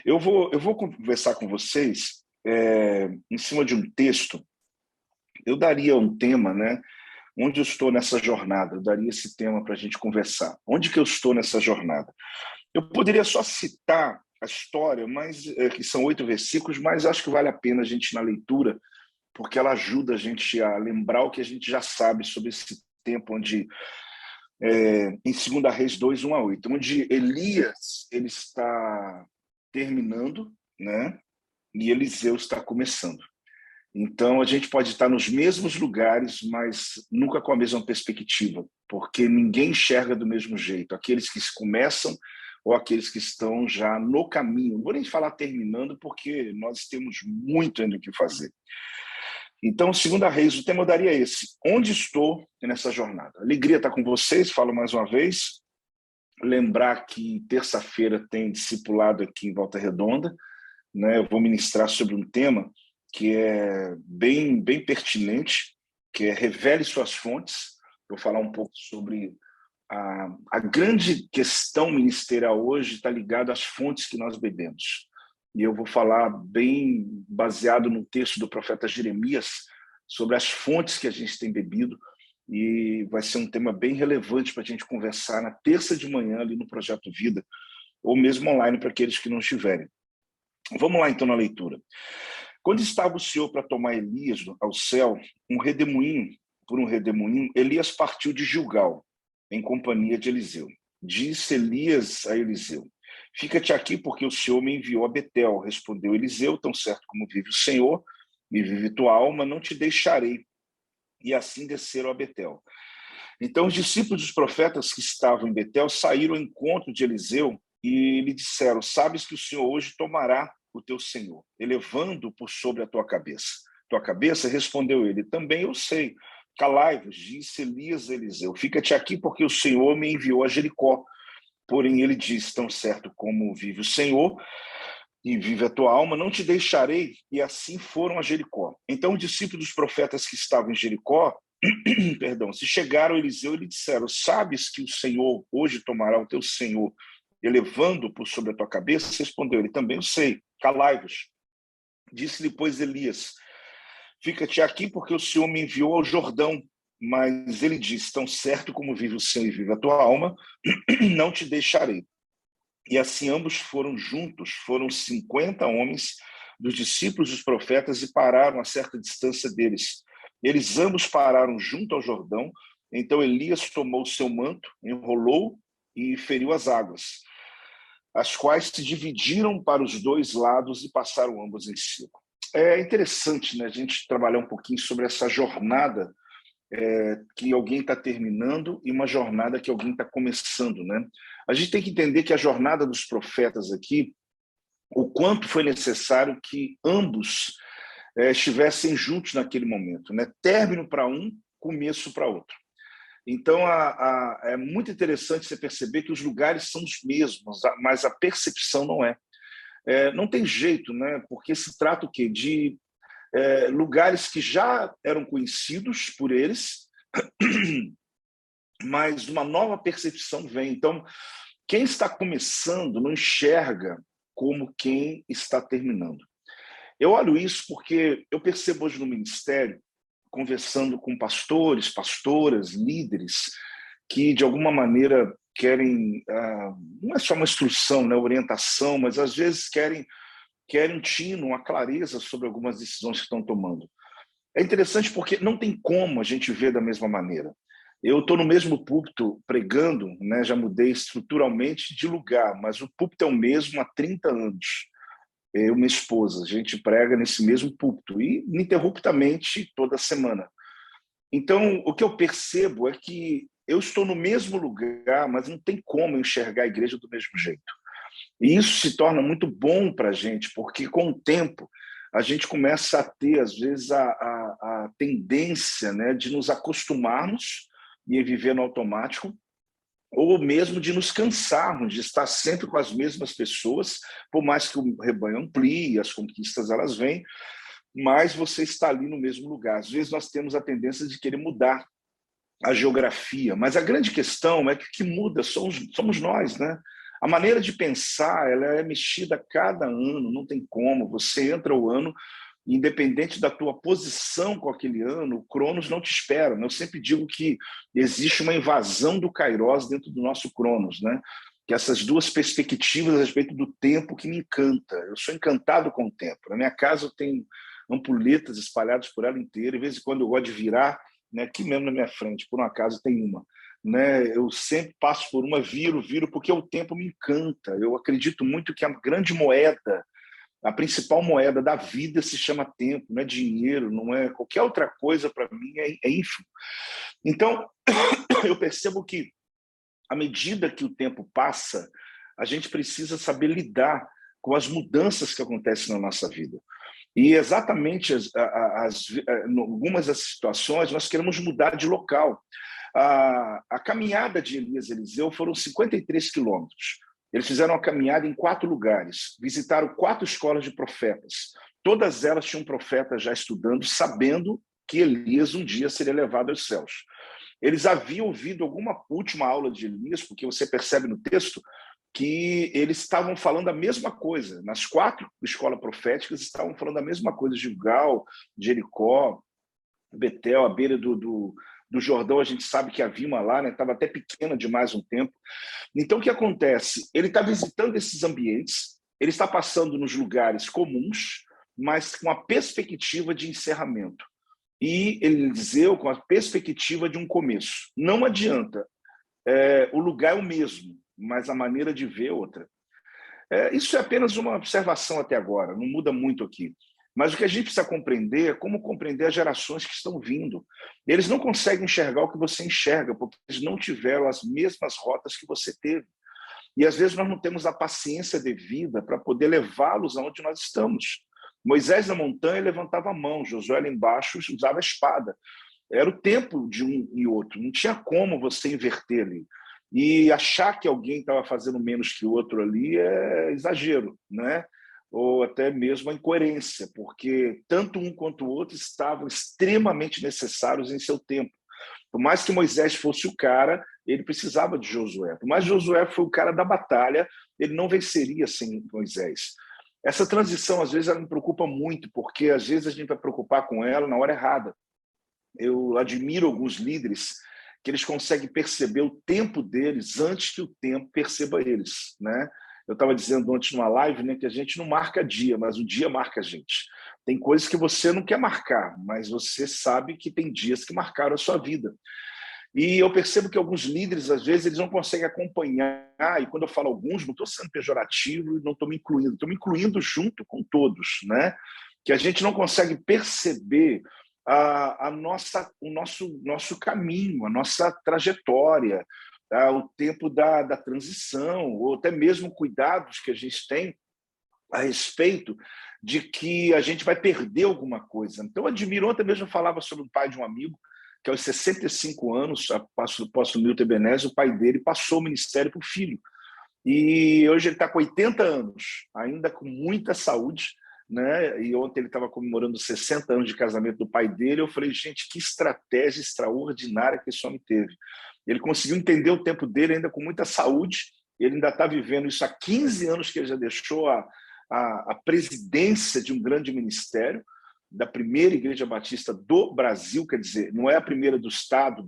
Eu vou conversar com vocês em cima de um texto. Eu daria um tema, né? Onde eu estou nessa jornada? Eu daria esse tema para a gente conversar. Onde que eu estou nessa jornada? Eu poderia só citar a história, mas que são 8 versículos, mas acho que vale a pena a gente ir na leitura, porque ela ajuda a gente a lembrar o que a gente já sabe sobre esse tempo onde em 2 Reis 2, 1 a 8, onde Elias ele está terminando, né? E Eliseu está começando. Então, a gente pode estar nos mesmos lugares, mas nunca com a mesma perspectiva, porque ninguém enxerga do mesmo jeito. Aqueles que começam ou aqueles que estão já no caminho. Não vou nem falar terminando, porque nós temos muito ainda o que fazer. Então, 2 Reis, o tema eu daria esse. Onde estou nessa jornada? Alegria estar com vocês, falo mais uma vez. Lembrar que terça-feira tem discipulado aqui em Volta Redonda, né? Eu vou ministrar sobre um tema que é bem pertinente, que é revele suas fontes. Vou falar um pouco sobre a grande questão ministerial hoje está ligada às fontes que nós bebemos. E eu vou falar bem baseado no texto do profeta Jeremias sobre as fontes que a gente tem bebido, e vai ser um tema bem relevante para a gente conversar na terça de manhã ali no Projeto Vida, ou mesmo online para aqueles que não estiverem. Vamos lá então na leitura. Quando estava o Senhor para tomar Elias ao céu, por um redemoinho, Elias partiu de Gilgal, em companhia de Eliseu. Disse Elias a Eliseu: fica-te aqui, porque o Senhor me enviou a Betel. Respondeu Eliseu: tão certo como vive o Senhor e vive tua alma, não te deixarei. E assim desceram a Betel. Então os discípulos dos profetas que estavam em Betel saíram ao encontro de Eliseu e lhe disseram: sabes que o Senhor hoje tomará o teu senhor, elevando-o por sobre a tua cabeça. Tua cabeça? Respondeu ele: também eu sei. Calai-vos, disse Elias a Eliseu: fica-te aqui, porque o Senhor me enviou a Jericó. Porém ele disse: tão certo como vive o Senhor e vive a tua alma, não te deixarei. E assim foram a Jericó. Então os discípulos dos profetas que estavam em Jericó perdão, se chegaram a Eliseu e lhe disseram: sabes que o Senhor hoje tomará o teu senhor, elevando por sobre a tua cabeça? Respondeu ele: também eu sei. Calai-vos. Disse-lhe, pois, Elias: fica-te aqui, porque o Senhor me enviou ao Jordão. Mas ele disse: tão certo como vive o Senhor e vive a tua alma, não te deixarei. E assim ambos foram juntos, foram 50 homens dos discípulos dos profetas e pararam a certa distância deles. Eles ambos pararam junto ao Jordão. Então Elias tomou o seu manto, enrolou e feriu as águas, as quais se dividiram para os dois lados e passaram ambos em círculo. É interessante, né, a gente trabalhar um pouquinho sobre essa jornada que alguém está terminando e uma jornada que alguém está começando, né? A gente tem que entender que a jornada dos profetas aqui, o quanto foi necessário que ambos estivessem juntos naquele momento, né? Término para um, começo para outro. Então, é muito interessante você perceber que os lugares são os mesmos, mas a percepção não é. Não tem jeito, né? Porque se trata o quê? De lugares que já eram conhecidos por eles, mas uma nova percepção vem. Então, quem está começando não enxerga como quem está terminando. Eu olho isso porque eu percebo hoje no ministério, conversando com pastores, pastoras, líderes, que de alguma maneira querem, não é só uma instrução, né, orientação, mas às vezes querem um tino, uma clareza sobre algumas decisões que estão tomando. É interessante porque não tem como a gente ver da mesma maneira. Eu estou no mesmo púlpito pregando, né, já mudei estruturalmente de lugar, mas o púlpito é o mesmo há 30 anos. Eu e minha esposa, a gente prega nesse mesmo púlpito, e ininterruptamente toda semana. Então, o que eu percebo é que eu estou no mesmo lugar, mas não tem como enxergar a igreja do mesmo jeito. E isso se torna muito bom para a gente, porque com o tempo a gente começa a ter, às vezes, a tendência, né, de nos acostumarmos e viver no automático, ou mesmo de nos cansarmos de estar sempre com as mesmas pessoas, por mais que o rebanho amplie, as conquistas elas vêm, mas você está ali no mesmo lugar. Às vezes nós temos a tendência de querer mudar a geografia, mas a grande questão é que o que muda somos nós, né? A maneira de pensar, ela é mexida a cada ano, não tem como. Você entra o ano, independente da tua posição com aquele ano, o Cronos não te espera. Eu sempre digo que existe uma invasão do Kairos dentro do nosso Cronos, né? Que essas duas perspectivas a respeito do tempo que me encanta. Eu sou encantado com o tempo. Na minha casa eu tenho ampulhetas espalhadas por ela inteira. De vez em quando eu gosto de virar, né? Aqui mesmo na minha frente, por um acaso tem uma. Né? Eu sempre passo por uma, viro, porque o tempo me encanta. Eu acredito muito que a grande moeda, a principal moeda da vida se chama tempo, não é dinheiro, não é qualquer outra coisa, para mim é ínfimo. Então, eu percebo que, à medida que o tempo passa, a gente precisa saber lidar com as mudanças que acontecem na nossa vida. E exatamente algumas das situações nós queremos mudar de local. A caminhada de Elias e Eliseu foram 53 quilômetros. Eles fizeram a caminhada em 4 lugares, visitaram 4 escolas de profetas. Todas elas tinham um profeta já estudando, sabendo que Elias um dia seria levado aos céus. Eles haviam ouvido alguma última aula de Elias, porque você percebe no texto que eles estavam falando a mesma coisa. Nas 4 escolas proféticas estavam falando a mesma coisa. Gilgal, Jericó, Betel, à beira do Jordão, a gente sabe que havia uma lá, né? Estava até pequena demais um tempo. Então, o que acontece? Ele está visitando esses ambientes, ele está passando nos lugares comuns, mas com a perspectiva de encerramento. E Eliseu com a perspectiva de um começo. Não adianta. O lugar é o mesmo, mas a maneira de ver é outra. Isso é apenas uma observação até agora, não muda muito aqui. Mas o que a gente precisa compreender é como compreender as gerações que estão vindo. Eles não conseguem enxergar o que você enxerga, porque eles não tiveram as mesmas rotas que você teve. E às vezes nós não temos a paciência devida para poder levá-los aonde nós estamos. Moisés na montanha levantava a mão, Josué lá embaixo usava a espada. Era o tempo de um e outro, não tinha como você inverter ali. E achar que alguém estava fazendo menos que o outro ali é exagero, né? Ou até mesmo a incoerência, porque tanto um quanto o outro estavam extremamente necessários em seu tempo. Por mais que Moisés fosse o cara, ele precisava de Josué. Por mais que Josué foi o cara da batalha, ele não venceria sem Moisés. Essa transição, às vezes, ela me preocupa muito, porque às vezes a gente vai preocupar com ela na hora errada. Eu admiro alguns líderes que eles conseguem perceber o tempo deles antes que o tempo perceba eles, né? Eu estava dizendo antes numa live, né, que a gente não marca dia, mas o dia marca a gente. Tem coisas que você não quer marcar, mas você sabe que tem dias que marcaram a sua vida. E eu percebo que alguns líderes, às vezes, eles não conseguem acompanhar, e quando eu falo alguns, não estou sendo pejorativo e não estou me incluindo junto com todos, né? Que a gente não consegue perceber o nosso caminho, a nossa trajetória, o tempo da transição, ou até mesmo cuidados que a gente tem a respeito de que a gente vai perder alguma coisa. Então, eu admiro, ontem mesmo eu falava sobre o pai de um amigo, que aos 65 anos, após o Milton Ebenezer, o pai dele passou o ministério para o filho. E hoje ele está com 80 anos, ainda com muita saúde, né? E ontem ele estava comemorando 60 anos de casamento do pai dele. Eu falei, gente, que estratégia extraordinária que esse homem teve. Ele conseguiu entender o tempo dele ainda com muita saúde. Ele ainda está vivendo isso há 15 anos que ele já deixou a presidência de um grande ministério, da primeira igreja batista do Brasil, quer dizer, não é a primeira do estado,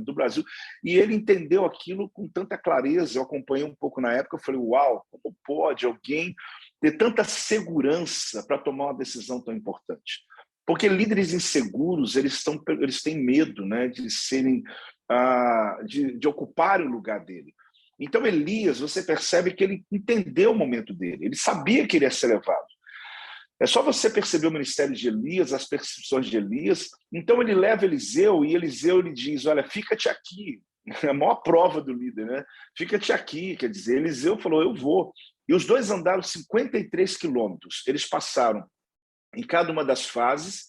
do Brasil, e ele entendeu aquilo com tanta clareza. Eu acompanhei um pouco na época, eu falei, uau, como pode alguém ter tanta segurança para tomar uma decisão tão importante? Porque líderes inseguros, eles têm medo, né, de serem, de ocupar o lugar dele. Então, Elias, você percebe que ele entendeu o momento dele, ele sabia que ele ia ser levado. É só você perceber o ministério de Elias, as percepções de Elias. Então ele leva Eliseu e Eliseu lhe diz, olha, fica-te aqui. É a maior prova do líder, né? Fica-te aqui, quer dizer, Eliseu falou, eu vou. E os dois andaram 53 quilômetros. Eles passaram em cada uma das fases,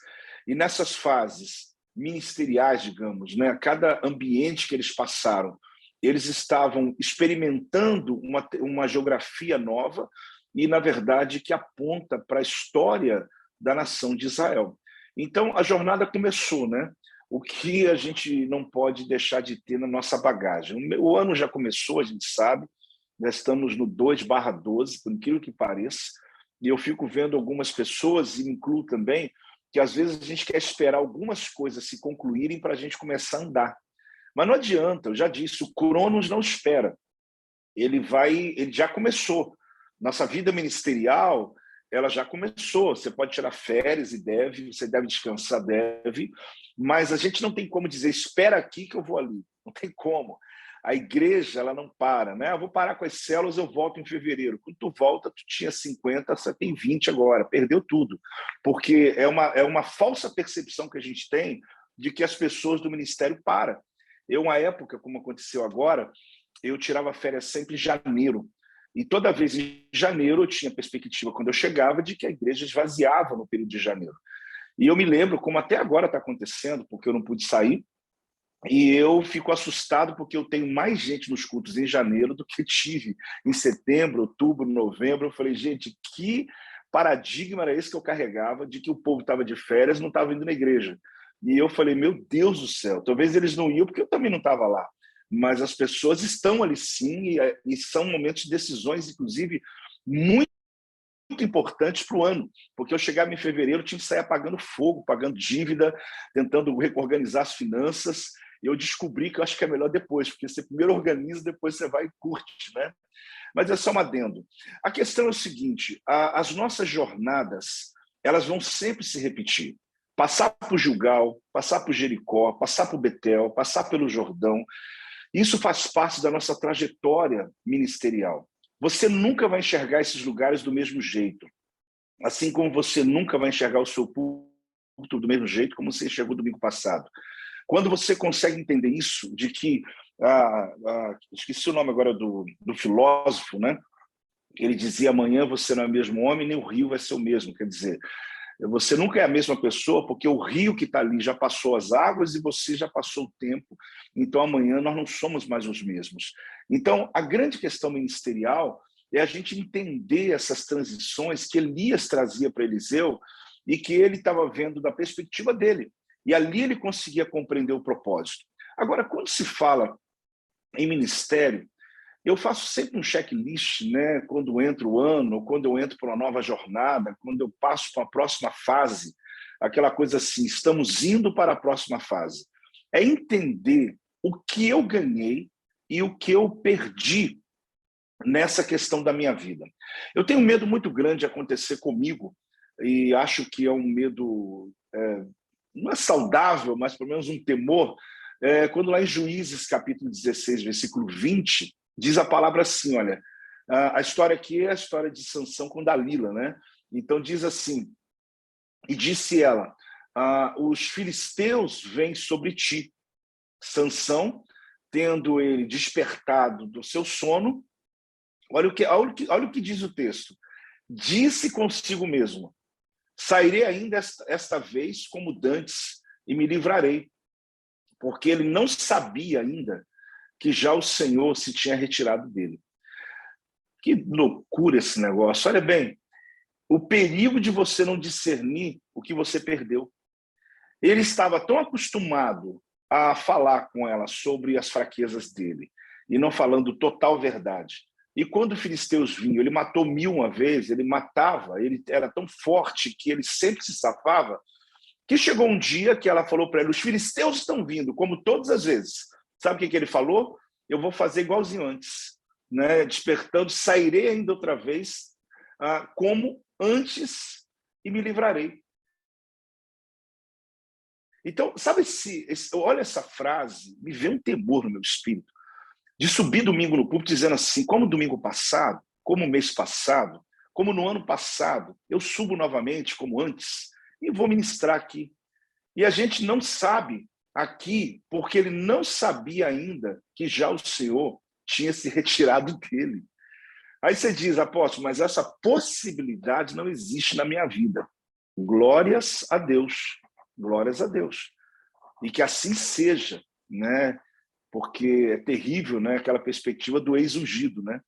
e nessas fases ministeriais, digamos, né? Cada ambiente que eles passaram, eles estavam experimentando uma geografia nova, e, na verdade, que aponta para a história da nação de Israel. Então, a jornada começou, né? O que a gente não pode deixar de ter na nossa bagagem. O ano já começou, a gente sabe, nós estamos no 2/12, por incrível que pareça, e eu fico vendo algumas pessoas, e me incluo também, que às vezes a gente quer esperar algumas coisas se concluírem para a gente começar a andar. Mas não adianta, eu já disse, o Cronos não espera. Ele já começou. Nossa vida ministerial, ela já começou. Você pode tirar férias e deve, você deve descansar, deve, mas a gente não tem como dizer, espera aqui que eu vou ali. Não tem como. A igreja, ela não para, né? Eu vou parar com as células, eu volto em fevereiro. Quando tu volta, tu tinha 50, você tem 20 agora, perdeu tudo. Porque é uma falsa percepção que a gente tem de que as pessoas do ministério param. Uma época, como aconteceu agora, eu tirava férias sempre em janeiro. E toda vez em janeiro eu tinha perspectiva, quando eu chegava, de que a igreja esvaziava no período de janeiro. E eu me lembro, como até agora está acontecendo, porque eu não pude sair, e eu fico assustado porque eu tenho mais gente nos cultos em janeiro do que tive em setembro, outubro, novembro. Eu falei, gente, que paradigma era esse que eu carregava de que o povo estava de férias e não estava indo na igreja? E eu falei, meu Deus do céu, talvez eles não iam porque eu também não estava lá. Mas as pessoas estão ali sim, e são momentos de decisões, inclusive, muito importantes para o ano, porque eu chegava em fevereiro, tinha que sair apagando fogo, pagando dívida, tentando reorganizar as finanças, e eu descobri que eu acho que é melhor depois, porque você primeiro organiza, depois você vai e curte, né? Mas é só um adendo. A questão é o seguinte, as nossas jornadas, elas vão sempre se repetir. Passar por Gilgal, passar por Jericó, passar por Betel, passar pelo Jordão, isso faz parte da nossa trajetória ministerial. Você nunca vai enxergar esses lugares do mesmo jeito. Assim como você nunca vai enxergar o seu púlpito do mesmo jeito como você enxergou domingo passado. Quando você consegue entender isso, de que... esqueci o nome agora do filósofo, né? Ele dizia, amanhã você não é o mesmo homem, nem o rio vai ser o mesmo. Quer dizer, você nunca é a mesma pessoa, porque o rio que está ali já passou as águas e você já passou o tempo. Então, amanhã nós não somos mais os mesmos. Então, a grande questão ministerial é a gente entender essas transições que Elias trazia para Eliseu e que ele estava vendo da perspectiva dele. E ali ele conseguia compreender o propósito. Agora, quando se fala em ministério, eu faço sempre um checklist, né? Quando entra o ano, quando eu entro para uma nova jornada, quando eu passo para a próxima fase, aquela coisa assim, estamos indo para a próxima fase. É entender o que eu ganhei e o que eu perdi nessa questão da minha vida. Eu tenho um medo muito grande de acontecer comigo, e acho que é um medo, não é saudável, mas pelo menos um temor, quando lá em Juízes, capítulo 16, versículo 20, diz a palavra assim, olha, a história aqui é a história de Sansão com Dalila, né? Então diz assim, e disse ela, os filisteus vêm sobre ti. Sansão, tendo ele despertado do seu sono, olha o que diz o texto, disse consigo mesmo, sairei ainda esta vez como dantes e me livrarei, porque ele não sabia ainda que já o Senhor se tinha retirado dele. Que loucura esse negócio. Olha bem, o perigo de você não discernir o que você perdeu. Ele estava tão acostumado a falar com ela sobre as fraquezas dele e não falando total verdade. E quando os filisteus vinham, ele matou 1000 uma vez, ele matava, ele era tão forte que ele sempre se safava, que chegou um dia que ela falou para ele, os filisteus estão vindo, como todas as vezes. Sabe o que ele falou? Eu vou fazer igualzinho antes, né? Despertando, sairei ainda outra vez, como antes, e me livrarei. Então, sabe, olha essa frase, me veio um temor no meu espírito, de subir domingo no púlpito dizendo assim, como domingo passado, como mês passado, como no ano passado, eu subo novamente, como antes, e vou ministrar aqui. E a gente não sabe aqui, porque ele não sabia ainda que já o Senhor tinha se retirado dele. Aí você diz, apóstolo, mas essa possibilidade não existe na minha vida. Glórias a Deus. Glórias a Deus. E que assim seja, né? Porque é terrível, né? Aquela perspectiva do ex-ungido, né?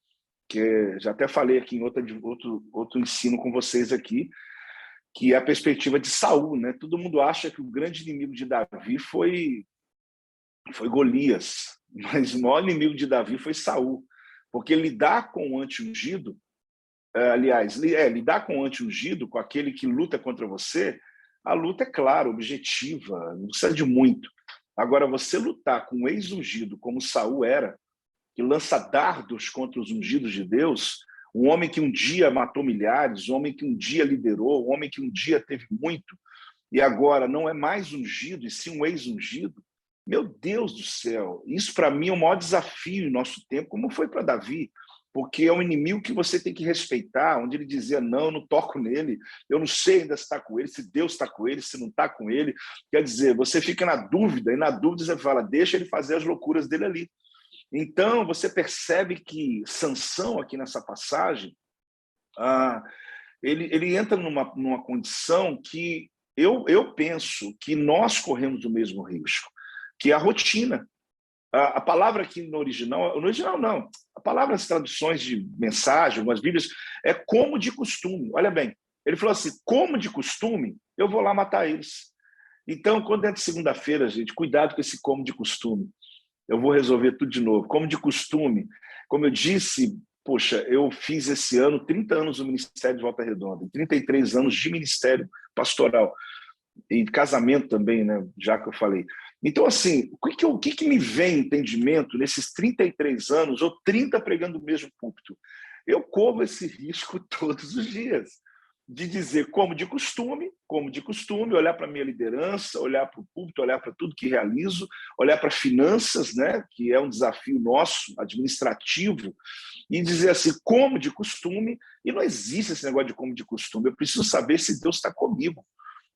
Que já até falei aqui em outro ensino com vocês aqui, que é a perspectiva de Saul, né? Todo mundo acha que o grande inimigo de Davi foi Golias, mas o maior inimigo de Davi foi Saul. Porque lidar com o anti-ungido, lidar com o anti-ungido, com aquele que luta contra você, a luta é clara, objetiva, não precisa de muito. Agora, você lutar com um ex-ungido, como Saul era, que lança dardos contra os ungidos de Deus, um homem que um dia matou milhares, um homem que um dia liderou, um homem que um dia teve muito, e agora não é mais ungido, e sim um ex-ungido. Meu Deus do céu, isso para mim é o maior desafio em nosso tempo, como foi para Davi, porque é um inimigo que você tem que respeitar, onde ele dizia, não, eu não toco nele, eu não sei ainda se está com ele, se Deus está com ele, se não está com ele. Quer dizer, você fica na dúvida, e na dúvida você fala, deixa ele fazer as loucuras dele ali. Então, você percebe que Sansão, aqui nessa passagem, ele entra numa condição que eu penso que nós corremos o mesmo risco, que é a rotina. A palavra aqui no original não, a palavra nas traduções de mensagem, algumas bíblias, é como de costume. Olha bem, ele falou assim, como de costume, eu vou lá matar eles. Então, quando é de segunda-feira, gente, cuidado com esse como de costume. Eu vou resolver tudo de novo. Como de costume, como eu disse, poxa, eu fiz esse ano 30 anos no Ministério de Volta Redonda, 33 anos de ministério pastoral, e casamento também, né, já que eu falei. Então, assim, o que me vem entendimento nesses 33 anos, ou 30 pregando o mesmo púlpito? Eu corro esse risco todos os dias, de dizer como de costume, olhar para a minha liderança, olhar para o púlpito, olhar para tudo que realizo, olhar para finanças, né, que é um desafio nosso, administrativo, e dizer assim, como de costume, e não existe esse negócio de como de costume, eu preciso saber se Deus está comigo,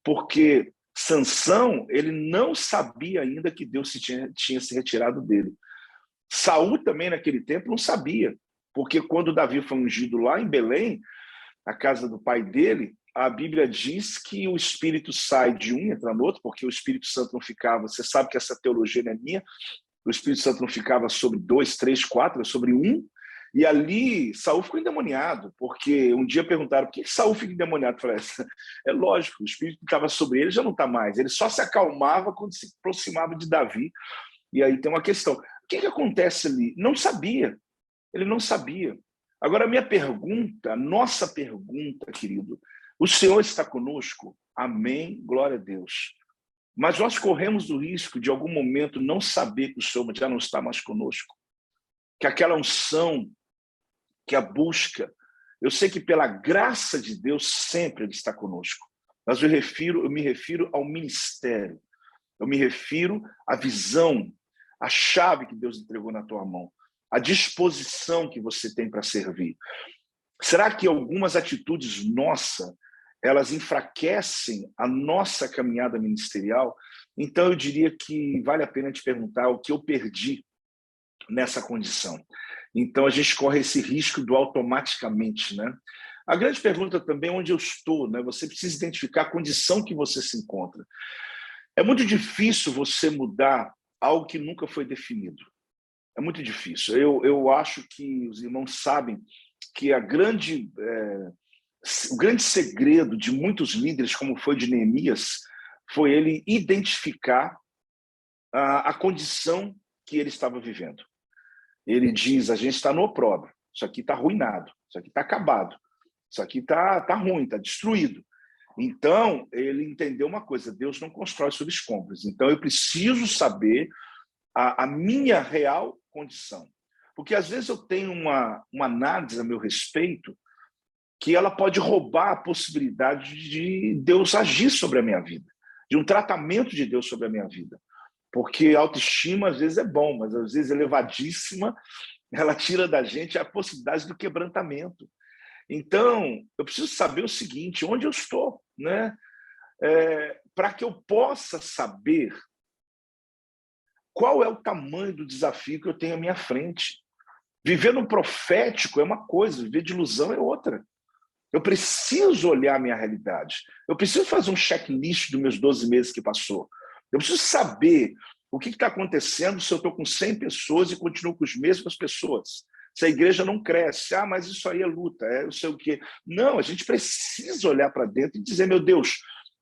porque Sansão, ele não sabia ainda que Deus tinha se retirado dele. Saul também, naquele tempo, não sabia, porque quando Davi foi ungido lá em Belém, a casa do pai dele, a Bíblia diz que o espírito sai de um e entra no outro, porque o Espírito Santo não ficava, você sabe que essa teologia não é minha, o Espírito Santo não ficava sobre 2, 3, 4, é sobre um, e ali Saul ficou endemoniado, porque um dia perguntaram por que Saul fica endemoniado? Eu falei, é lógico, o Espírito que estava sobre ele já não está mais, ele só se acalmava quando se aproximava de Davi, e aí tem uma questão, o que acontece ali? Não sabia, ele não sabia. Agora, a minha pergunta, a nossa pergunta, querido, o Senhor está conosco? Amém, glória a Deus. Mas nós corremos o risco de, em algum momento, não saber que o Senhor já não está mais conosco. Que aquela unção, que a busca, eu sei que pela graça de Deus sempre Ele está conosco. Mas eu me refiro ao ministério. Eu me refiro à visão, à chave que Deus entregou na tua mão, a disposição que você tem para servir. Será que algumas atitudes nossas, elas enfraquecem a nossa caminhada ministerial? Então, eu diria que vale a pena te perguntar o que eu perdi nessa condição. Então, a gente corre esse risco do automaticamente, né? A grande pergunta também é onde eu estou, né? Você precisa identificar a condição que você se encontra. É muito difícil você mudar algo que nunca foi definido. É muito difícil. Eu acho que os irmãos sabem que o grande segredo de muitos líderes, como foi de Neemias, foi ele identificar a condição que ele estava vivendo. Ele diz, a gente está no opróbrio, isso aqui está arruinado, isso aqui está acabado, isso aqui está ruim, está destruído. Então, ele entendeu uma coisa, Deus não constrói sobre escombros. Então, eu preciso saber a minha real condição. Porque, às vezes, eu tenho uma análise a meu respeito que ela pode roubar a possibilidade de Deus agir sobre a minha vida, de um tratamento de Deus sobre a minha vida. Porque a autoestima, às vezes, é bom, mas, às vezes, elevadíssima, ela tira da gente a possibilidade do quebrantamento. Então, eu preciso saber o seguinte, onde eu estou, né? Para que eu possa saber qual é o tamanho do desafio que eu tenho à minha frente. Viver no profético é uma coisa, viver de ilusão é outra. Eu preciso olhar a minha realidade. Eu preciso fazer um checklist dos meus 12 meses que passou. Eu preciso saber o que está acontecendo se eu estou com 100 pessoas e continuo com as mesmas pessoas. Se a igreja não cresce, mas isso aí é luta, eu sei o quê. Não, a gente precisa olhar para dentro e dizer, meu Deus,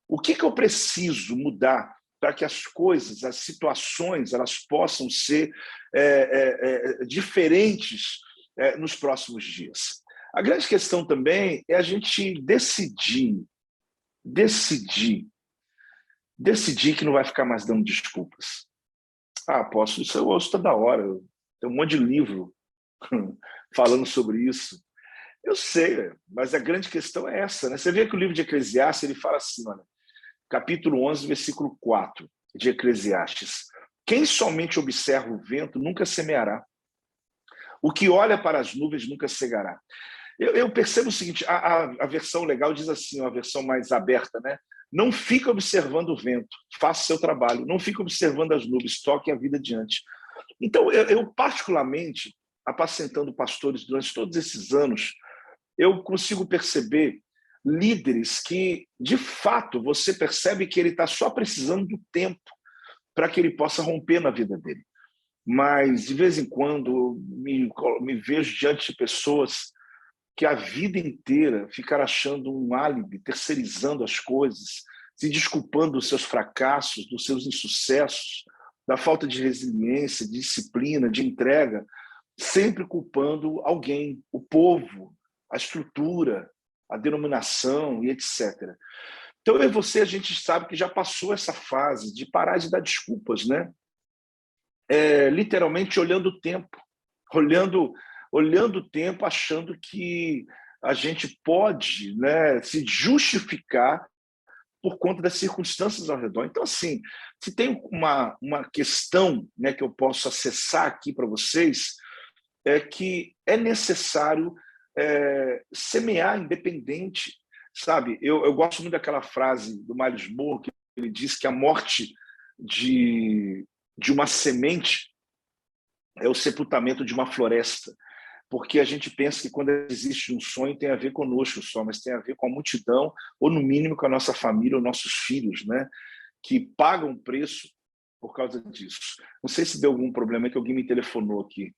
o que eu preciso mudar para que as coisas, as situações, elas possam ser diferentes nos próximos dias. A grande questão também é a gente decidir que não vai ficar mais dando desculpas. Ah, apóstolo, isso eu ouço toda hora. Tem um monte de livro falando sobre isso. Eu sei, mas a grande questão é essa, né? Você vê que o livro de Eclesiastes, ele fala assim, olha, capítulo 11, versículo 4 de Eclesiastes. Quem somente observa o vento nunca semeará. O que olha para as nuvens nunca cegará. Eu percebo o seguinte, a versão legal diz assim, a versão mais aberta, né? Não fica observando o vento, faça seu trabalho. Não fica observando as nuvens, toque a vida adiante. Então, eu particularmente, apacentando pastores durante todos esses anos, eu consigo perceber líderes que, de fato, você percebe que ele está só precisando do tempo para que ele possa romper na vida dele. Mas, de vez em quando, me vejo diante de pessoas que a vida inteira ficaram achando um álibi, terceirizando as coisas, se desculpando dos seus fracassos, dos seus insucessos, da falta de resiliência, de disciplina, de entrega, sempre culpando alguém, o povo, a estrutura, a denominação e etc. Então, eu e você, a gente sabe que já passou essa fase de parar de dar desculpas, né? Literalmente olhando o tempo, olhando o tempo, achando que a gente pode, né, se justificar por conta das circunstâncias ao redor. Então, assim, se tem uma questão, né, que eu posso acessar aqui para vocês, é que é necessário semear independente, sabe? Eu gosto muito daquela frase do Miles Moore, que ele diz que a morte de uma semente é o sepultamento de uma floresta, porque a gente pensa que quando existe um sonho tem a ver conosco só, mas tem a ver com a multidão, ou no mínimo com a nossa família, ou nossos filhos, né? Que pagam preço por causa disso. Não sei se deu algum problema, é que alguém me telefonou aqui.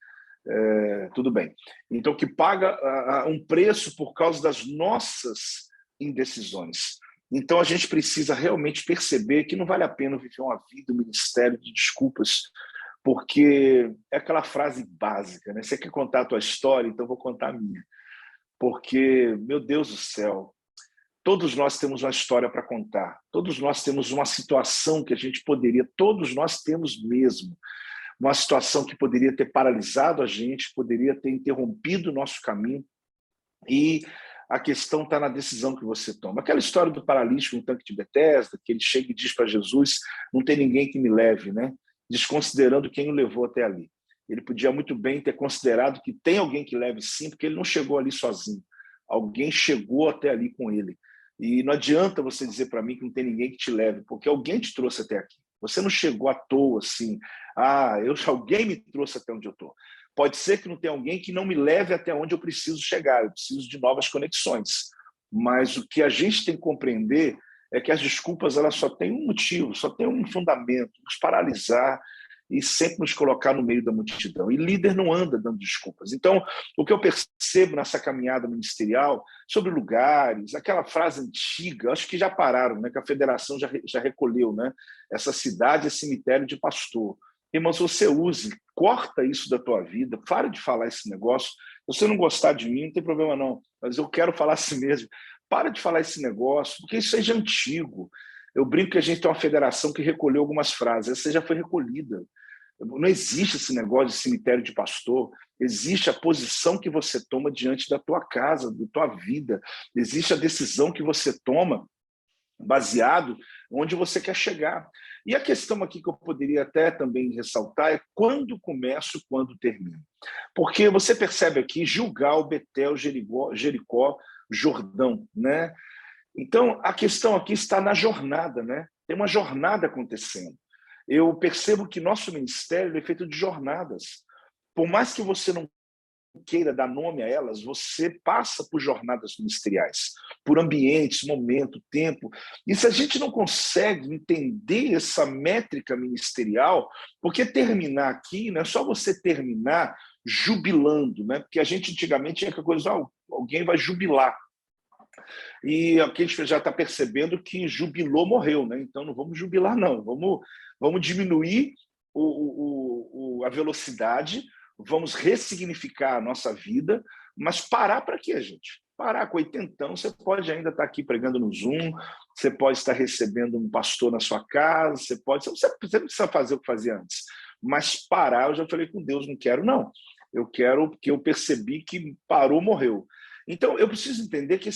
Tudo bem. Então, que paga um preço por causa das nossas indecisões. Então, a gente precisa realmente perceber que não vale a pena viver uma vida, um ministério de desculpas, porque é aquela frase básica, né? Você quer contar a tua história, então eu vou contar a minha. Porque, meu Deus do céu, todos nós temos uma história para contar, todos nós temos uma situação que a gente poderia, todos nós temos mesmo, uma situação que poderia ter paralisado a gente, poderia ter interrompido o nosso caminho, e a questão está na decisão que você toma. Aquela história do paralítico no tanque de Betesda, que ele chega e diz para Jesus, não tem ninguém que me leve, né? Desconsiderando quem o levou até ali. Ele podia muito bem ter considerado que tem alguém que leve sim, porque ele não chegou ali sozinho. Alguém chegou até ali com ele. E não adianta você dizer para mim que não tem ninguém que te leve, porque alguém te trouxe até aqui. Você não chegou à toa assim, alguém me trouxe até onde eu estou. Pode ser que não tenha alguém que não me leve até onde eu preciso chegar, eu preciso de novas conexões. Mas o que a gente tem que compreender é que as desculpas elas só têm um motivo, só têm um fundamento, nos paralisar e sempre nos colocar no meio da multidão. E líder não anda dando desculpas. Então, o que eu percebo nessa caminhada ministerial, sobre lugares, aquela frase antiga, acho que já pararam, né, que a federação já recolheu, né? Essa cidade é cemitério de pastor. Irmãos, você use, corta isso da tua vida, para de falar esse negócio. Se você não gostar de mim, não tem problema não, mas eu quero falar assim mesmo. Para de falar esse negócio, porque isso é já antigo. Eu brinco que a gente tem uma federação que recolheu algumas frases, essa já foi recolhida. Não existe esse negócio de cemitério de pastor, existe a posição que você toma diante da tua casa, da tua vida, existe a decisão que você toma baseado onde você quer chegar. E a questão aqui que eu poderia até também ressaltar é quando começo, quando termino. Porque você percebe aqui Gilgal, Betel, Jericó, Jordão, né? Então, a questão aqui está na jornada, né? Tem uma jornada acontecendo. Eu percebo que nosso ministério é feito de jornadas. Por mais que você não queira dar nome a elas, você passa por jornadas ministeriais, por ambientes, momento, tempo. E se a gente não consegue entender essa métrica ministerial, porque terminar aqui não é só você terminar jubilando, né? Porque a gente antigamente tinha aquela coisa, alguém vai jubilar. E aqui a gente já está percebendo que jubilou, morreu, né? Então não vamos jubilar, não. Vamos diminuir a velocidade, vamos ressignificar a nossa vida, mas parar para quê, gente? Parar com 80, você pode ainda estar aqui pregando no Zoom, você pode estar recebendo um pastor na sua casa, você não precisa fazer o que fazia antes, mas parar, eu já falei com Deus, não quero não, eu quero, porque eu percebi que parou, morreu. Então, eu preciso entender que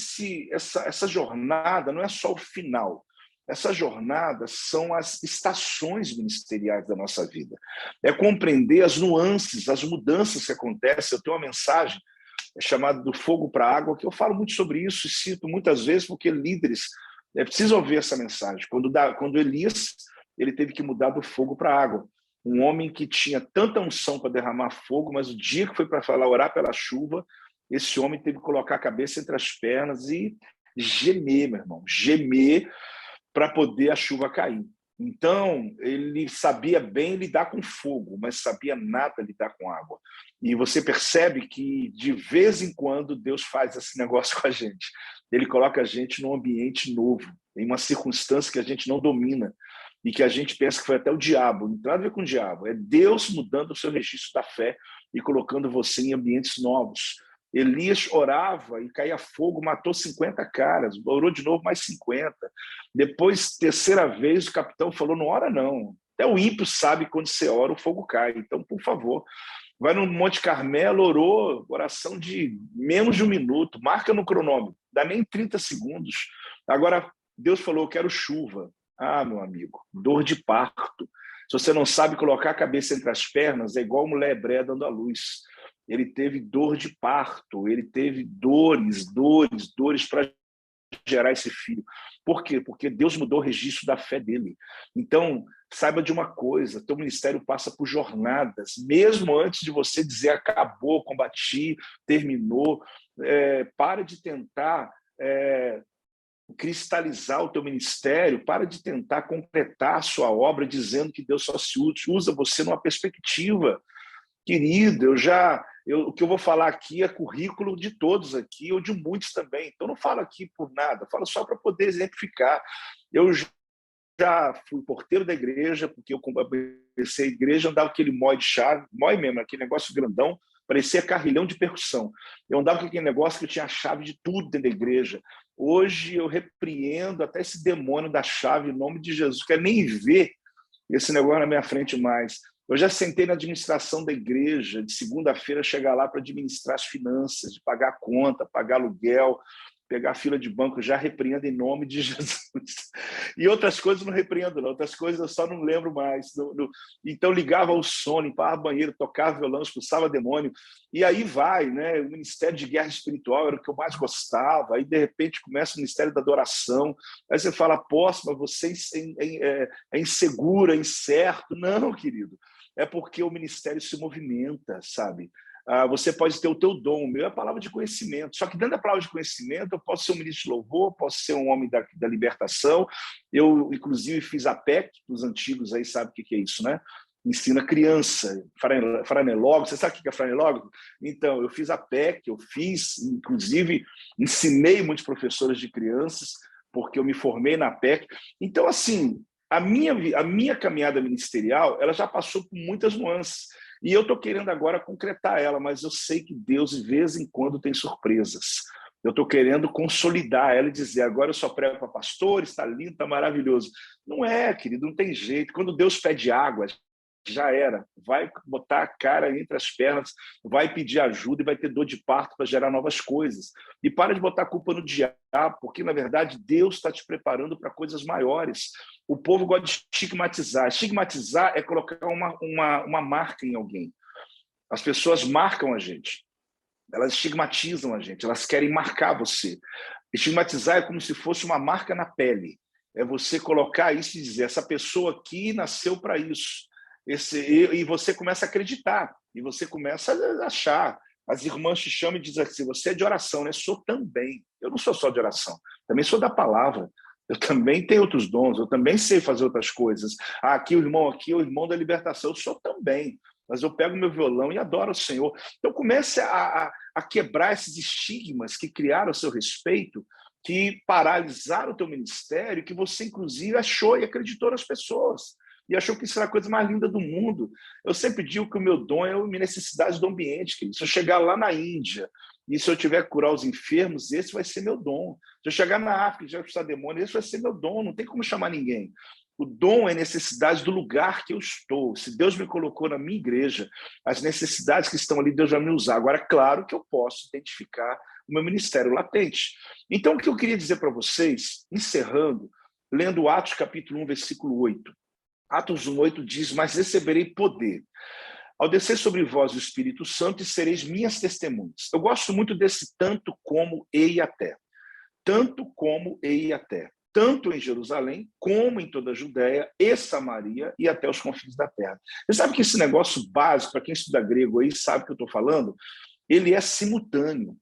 essa jornada não é só o final, essa jornada são as estações ministeriais da nossa vida, é compreender as nuances, as mudanças que acontecem. Eu tenho uma mensagem chamada do fogo para a água, que eu falo muito sobre isso e cito muitas vezes, porque líderes precisam ouvir essa mensagem. Quando Elias ele teve que mudar do fogo para a água, um homem que tinha tanta unção para derramar fogo, mas o dia que foi para falar, orar pela chuva, esse homem teve que colocar a cabeça entre as pernas e gemer, meu irmão, gemer para poder a chuva cair. Então, ele sabia bem lidar com fogo, mas sabia nada lidar com água. E você percebe que, de vez em quando, Deus faz esse negócio com a gente. Ele coloca a gente num ambiente novo, em uma circunstância que a gente não domina e que a gente pensa que foi até o diabo. Não tem nada a ver com o diabo. É Deus mudando o seu registro da fé e colocando você em ambientes novos. Elias orava e caía fogo, matou 50 caras, orou de novo mais 50. Depois, terceira vez, o capitão falou, não ora não. Até o ímpio sabe que quando você ora, o fogo cai. Então, por favor, vai no Monte Carmelo, orou, oração de menos de 1 minuto, marca no cronômetro, dá nem 30 segundos. Agora, Deus falou, eu quero chuva. Ah, meu amigo, dor de parto. Se você não sabe colocar a cabeça entre as pernas, é igual mulher hebreia dando à luz. Ele teve dor de parto, ele teve dores para gerar esse filho. Por quê? Porque Deus mudou o registro da fé dele. Então, saiba de uma coisa, teu ministério passa por jornadas, mesmo antes de você dizer acabou, combati, terminou, para de tentar cristalizar o teu ministério, para de tentar completar a sua obra dizendo que Deus só se usa você numa perspectiva. Querido, o que eu vou falar aqui é currículo de todos aqui, ou de muitos também. Então, não falo aqui por nada, falo só para poder exemplificar. Eu já fui porteiro da igreja, porque eu comecei a igreja, andava aquele mói de chave, mói mesmo, aquele negócio grandão, parecia carrilhão de percussão. Eu andava com aquele negócio que eu tinha a chave de tudo dentro da igreja. Hoje eu repreendo até esse demônio da chave, em nome de Jesus. Não quero nem ver esse negócio na minha frente mais. Eu já sentei na administração da igreja, de segunda-feira chegar lá para administrar as finanças, de pagar a conta, pagar aluguel, pegar a fila de banco, eu já repreendo em nome de Jesus. E outras coisas não repreendo, não. Outras coisas eu só não lembro mais. Então ligava o som, limpava banheiro, tocava violão, expulsava demônio. E aí vai, né? O ministério de guerra espiritual era o que eu mais gostava. Aí, de repente, começa o ministério da adoração. Aí você fala, mas você é inseguro, é incerto. Não, querido. É porque o ministério se movimenta, sabe? Você pode ter o teu dom, o meu é a palavra de conhecimento. Só que dentro da palavra de conhecimento, eu posso ser um ministro de louvor, posso ser um homem da libertação. Eu, inclusive, fiz a PEC, os antigos aí sabem o que é isso, né? Ensina criança, franelólogo. Você sabe o que é franelólogo? Então, eu fiz a PEC, inclusive, ensinei muitos professores de crianças, porque eu me formei na PEC. Então, assim, a minha caminhada ministerial, ela já passou por muitas nuances. E eu estou querendo agora concretar ela, mas eu sei que Deus, de vez em quando, tem surpresas. Eu estou querendo consolidar ela e dizer, agora eu só prego para pastores, está lindo, está maravilhoso. Não é, querido, não tem jeito. Quando Deus pede água, já era. Vai botar a cara entre as pernas, vai pedir ajuda e vai ter dor de parto para gerar novas coisas. E para de botar a culpa no diabo, porque, na verdade, Deus está te preparando para coisas maiores. O povo gosta de estigmatizar. Estigmatizar é colocar uma marca em alguém. As pessoas marcam a gente. Elas estigmatizam a gente. Elas querem marcar você. Estigmatizar é como se fosse uma marca na pele. É você colocar isso e dizer, essa pessoa aqui nasceu para isso. E você começa a acreditar. E você começa a achar. As irmãs te chamam e dizem assim, você é de oração, né? Sou também. Eu não sou só de oração. Também sou da palavra. Eu também tenho outros dons, eu também sei fazer outras coisas. Aqui o irmão da libertação, eu sou também. Mas eu pego meu violão e adoro o Senhor. Então comece a quebrar esses estigmas que criaram a seu respeito, que paralisaram o teu ministério, que você, inclusive, achou e acreditou nas pessoas. e achou que isso era a coisa mais linda do mundo. Eu sempre digo que o meu dom é a minha necessidade do ambiente. Querido. Se eu chegar lá na Índia e se eu tiver que curar os enfermos, esse vai ser meu dom. Se eu chegar na África e já expulsar demônio, esse vai ser meu dom. Não tem como chamar ninguém. O dom é necessidade do lugar que eu estou. Se Deus me colocou na minha igreja, as necessidades que estão ali, Deus vai me usar. Agora, claro que eu posso identificar o meu ministério latente. Então, o que eu queria dizer para vocês, encerrando, lendo Atos capítulo 1, versículo 8. Atos 1, 8 diz, mas receberei poder ao descer sobre vós o Espírito Santo e sereis minhas testemunhas. Eu gosto muito desse tanto como e até. Tanto como e até. Tanto em Jerusalém, como em toda a Judéia e Samaria e até os confins da terra. Você sabe que esse negócio básico, para quem estuda grego aí, sabe o que eu estou falando? Ele é simultâneo.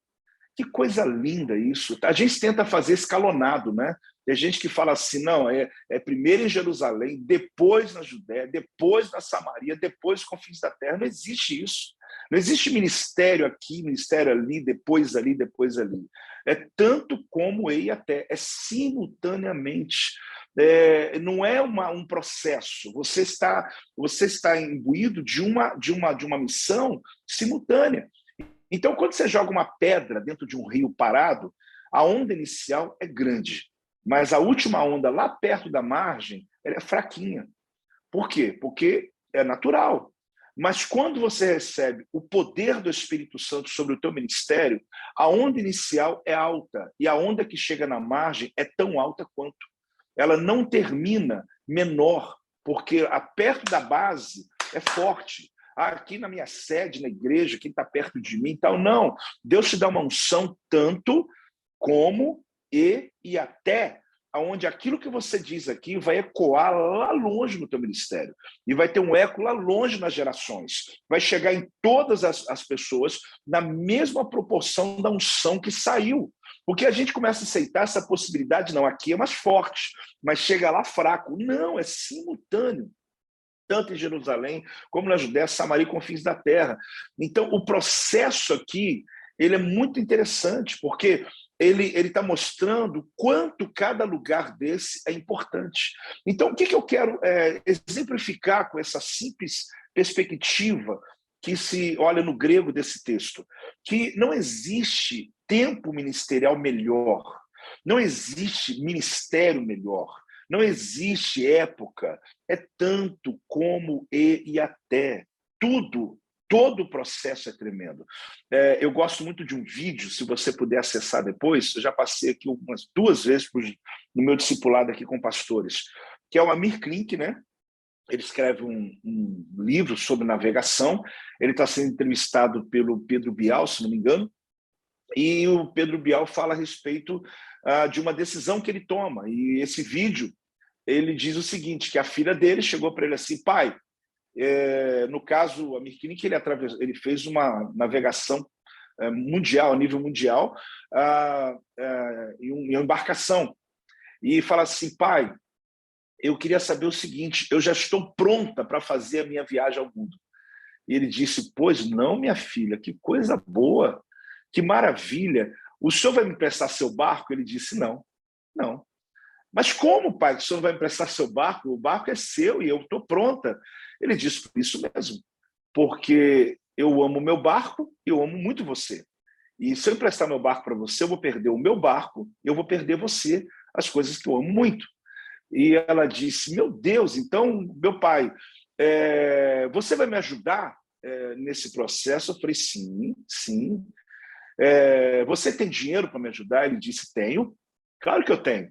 Que coisa linda isso. A gente tenta fazer escalonado, né? Tem gente que fala assim, não, é primeiro em Jerusalém, depois na Judéia, depois na Samaria, depois os confins da terra. Não existe isso. Não existe ministério aqui, ministério ali, depois ali, depois ali. É tanto como e até, é simultaneamente. Não é um processo. Você está imbuído de uma missão simultânea. Então, quando você joga uma pedra dentro de um rio parado, a onda inicial é grande, mas a última onda lá perto da margem, ela é fraquinha. Por quê? Porque é natural. Mas quando você recebe o poder do Espírito Santo sobre o teu ministério, a onda inicial é alta e a onda que chega na margem é tão alta quanto. Ela não termina menor, porque perto da base é forte. Aqui na minha sede, na igreja, quem está perto de mim e tal. Não, Deus te dá uma unção tanto como e até onde aquilo que você diz aqui vai ecoar lá longe no teu ministério e vai ter um eco lá longe nas gerações. Vai chegar em todas as pessoas na mesma proporção da unção que saiu. Porque a gente começa a aceitar essa possibilidade, não, aqui é mais forte, mas chega lá fraco. Não, é simultâneo. Tanto em Jerusalém, como na Judéia, Samaria e confins da terra. Então, o processo aqui, ele é muito interessante, porque ele está mostrando quanto cada lugar desse é importante. Então, o que eu quero exemplificar com essa simples perspectiva que se olha no grego desse texto? Que não existe tempo ministerial melhor, não existe ministério melhor, não existe época, é tanto como e até. Tudo, todo o processo é tremendo. Eu gosto muito de um vídeo, se você puder acessar depois, eu já passei aqui umas 2 vezes no meu discipulado aqui com pastores, que é o Amir Klink, né? Ele escreve um livro sobre navegação, ele está sendo entrevistado pelo Pedro Bial, se não me engano, e o Pedro Bial fala a respeito de uma decisão que ele toma. E esse vídeo, ele diz o seguinte, que a filha dele chegou para ele assim, pai, no caso, a Mirknik, ele fez uma navegação mundial, a nível mundial, em uma embarcação. E fala assim, pai, eu queria saber o seguinte, eu já estou pronta para fazer a minha viagem ao mundo. E ele disse, pois não, minha filha, que coisa boa, que maravilha. O senhor vai me emprestar seu barco? Ele disse, não. Mas como, pai, que o senhor vai emprestar seu barco? O barco é seu e eu estou pronta. Ele disse, por isso mesmo, porque eu amo o meu barco e eu amo muito você. E se eu emprestar meu barco para você, eu vou perder o meu barco e eu vou perder você, as coisas que eu amo muito. E ela disse, meu Deus, então, meu pai, você vai me ajudar nesse processo? Eu falei, sim. Você tem dinheiro para me ajudar? Ele disse, tenho. Claro que eu tenho.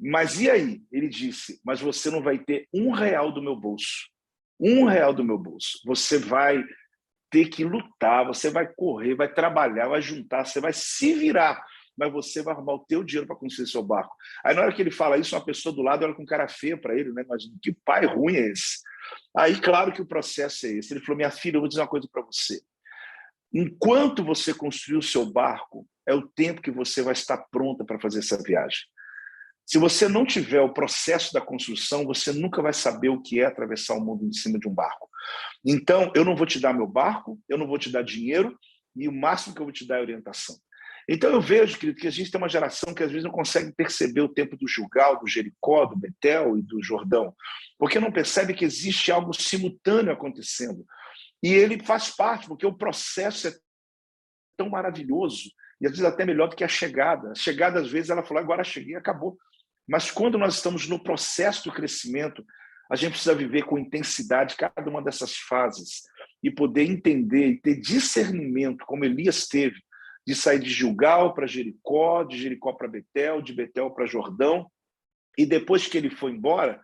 Mas e aí? Ele disse, mas você não vai ter R$1 do meu bolso. R$1 do meu bolso. Você vai ter que lutar, você vai correr, vai trabalhar, vai juntar, você vai se virar, mas você vai arrumar o teu dinheiro para construir seu barco. Aí na hora que ele fala isso, uma pessoa do lado olha com cara feia para ele, né? Imagina, que pai ruim é esse? Aí, claro que o processo é esse. Ele falou, minha filha, eu vou dizer uma coisa para você. Enquanto você construir o seu barco, é o tempo que você vai estar pronta para fazer essa viagem. Se você não tiver o processo da construção, você nunca vai saber o que é atravessar o mundo em cima de um barco. Então, eu não vou te dar meu barco, eu não vou te dar dinheiro, e o máximo que eu vou te dar é orientação. Então eu vejo, querido, que a gente tem uma geração que às vezes não consegue perceber o tempo do Gilgal, do Jericó, do Betel e do Jordão, porque não percebe que existe algo simultâneo acontecendo. E ele faz parte, porque o processo é tão maravilhoso, e às vezes até melhor do que a chegada. A chegada, às vezes, ela falou, agora cheguei, acabou. Mas quando nós estamos no processo do crescimento, a gente precisa viver com intensidade cada uma dessas fases e poder entender e ter discernimento, como Elias teve, de sair de Gilgal para Jericó, de Jericó para Betel, de Betel para Jordão. E depois que ele foi embora,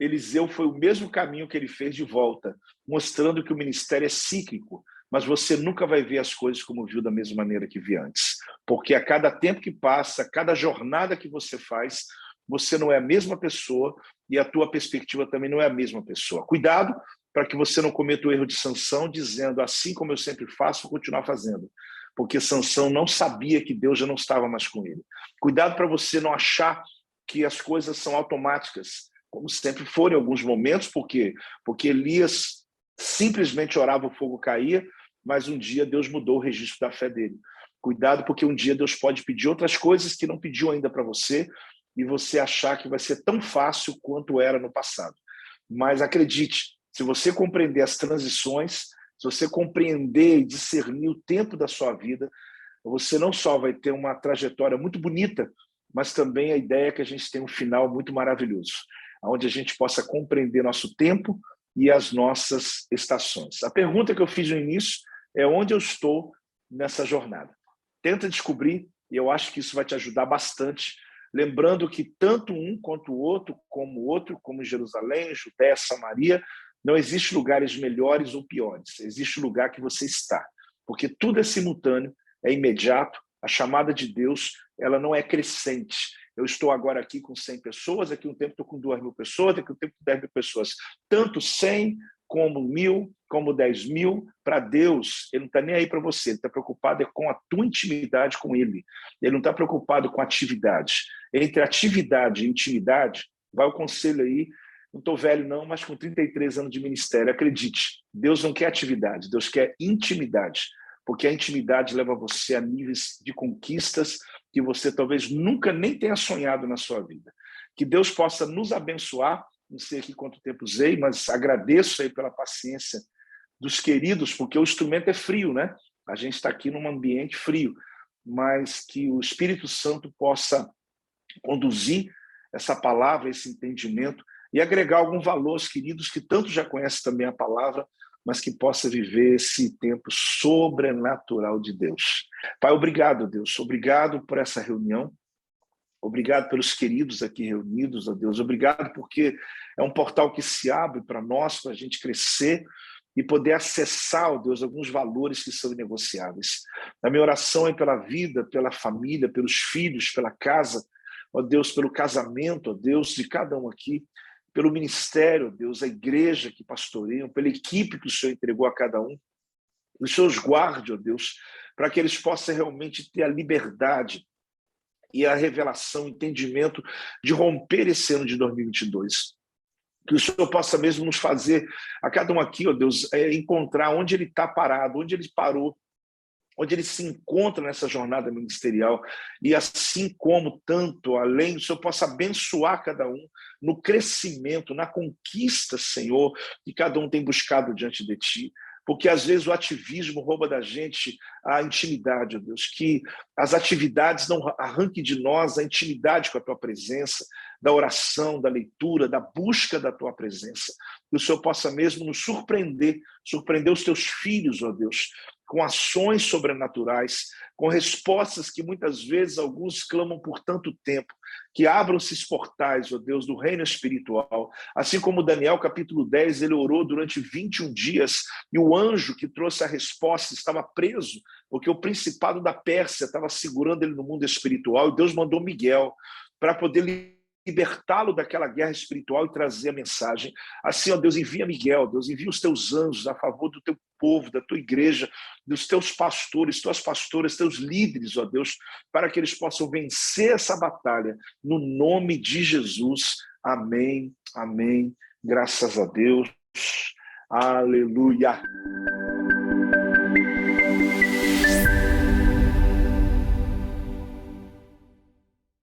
Eliseu foi o mesmo caminho que ele fez de volta, mostrando que o ministério é cíclico, mas você nunca vai ver as coisas como viu da mesma maneira que via antes. Porque a cada tempo que passa, a cada jornada que você faz, você não é a mesma pessoa e a tua perspectiva também não é a mesma pessoa. Cuidado para que você não cometa o erro de Sansão, dizendo, assim como eu sempre faço, vou continuar fazendo. Porque Sansão não sabia que Deus já não estava mais com ele. Cuidado para você não achar que as coisas são automáticas, como sempre foram em alguns momentos. Por quê? Porque Elias simplesmente orava, o fogo caía, mas um dia Deus mudou o registro da fé dele. Cuidado, porque um dia Deus pode pedir outras coisas que não pediu ainda para você e você achar que vai ser tão fácil quanto era no passado. Mas acredite, se você compreender as transições, se você compreender e discernir o tempo da sua vida, você não só vai ter uma trajetória muito bonita, mas também a ideia é que a gente tem um final muito maravilhoso, onde a gente possa compreender nosso tempo e as nossas estações. A pergunta que eu fiz no início é onde eu estou nessa jornada. Tenta descobrir, e eu acho que isso vai te ajudar bastante, lembrando que tanto um quanto o outro, como Jerusalém, Judéia, Samaria, não existe lugares melhores ou piores, existe o lugar que você está, porque tudo é simultâneo, é imediato, a chamada de Deus ela não é crescente. Eu estou agora aqui com 100 pessoas, daqui a um tempo estou com 2.000 pessoas, daqui a um tempo com 10.000 pessoas. Tanto 100 como 1.000, como 10.000, para Deus, Ele não está nem aí para você, Ele está preocupado com a tua intimidade com Ele. Ele não está preocupado com atividade. Entre atividade e intimidade, vai o conselho aí, não estou velho não, mas com 33 anos de ministério, acredite, Deus não quer atividade, Deus quer intimidade, porque a intimidade leva você a níveis de conquistas que você talvez nunca nem tenha sonhado na sua vida. Que Deus possa nos abençoar, não sei aqui quanto tempo usei, mas agradeço aí pela paciência dos queridos, porque o instrumento é frio, né? A gente está aqui num ambiente frio, mas que o Espírito Santo possa conduzir essa palavra, esse entendimento e agregar algum valor aos queridos que tanto já conhecem também a palavra, mas que possa viver esse tempo sobrenatural de Deus. Pai, obrigado, Deus. Obrigado por essa reunião. Obrigado pelos queridos aqui reunidos, ó Deus. Obrigado porque é um portal que se abre para nós, para a gente crescer e poder acessar, ó Deus, alguns valores que são inegociáveis. A minha oração é pela vida, pela família, pelos filhos, pela casa, ó Deus, pelo casamento, ó Deus, de cada um aqui, pelo ministério, ó Deus, a igreja que pastoreiam, pela equipe que o Senhor entregou a cada um. Que o Senhor os guarde, ó Deus, para que eles possam realmente ter a liberdade e a revelação, o entendimento de romper esse ano de 2022. Que o Senhor possa mesmo nos fazer, a cada um aqui, ó Deus, encontrar onde ele está parado, onde ele parou, onde ele se encontra nessa jornada ministerial, e assim como tanto além, o Senhor possa abençoar cada um no crescimento, na conquista, Senhor, que cada um tem buscado diante de Ti. Porque às vezes o ativismo rouba da gente a intimidade, ó Deus, que as atividades não arranquem de nós a intimidade com a Tua presença, da oração, da leitura, da busca da Tua presença. Que o Senhor possa mesmo nos surpreender os Teus filhos, ó Deus, com ações sobrenaturais, com respostas que muitas vezes alguns clamam por tanto tempo, que abram-se os portais, ó Deus, do reino espiritual. Assim como Daniel, capítulo 10, ele orou durante 21 dias, e o anjo que trouxe a resposta estava preso, porque o principado da Pérsia estava segurando ele no mundo espiritual, e Deus mandou Miguel para poder libertá-lo daquela guerra espiritual e trazer a mensagem. Assim, ó Deus, envia Miguel, Deus, envia os teus anjos a favor do teu povo, da tua igreja, dos teus pastores, tuas pastoras, teus líderes, ó Deus, para que eles possam vencer essa batalha, no nome de Jesus. Amém, amém. Graças a Deus. Aleluia.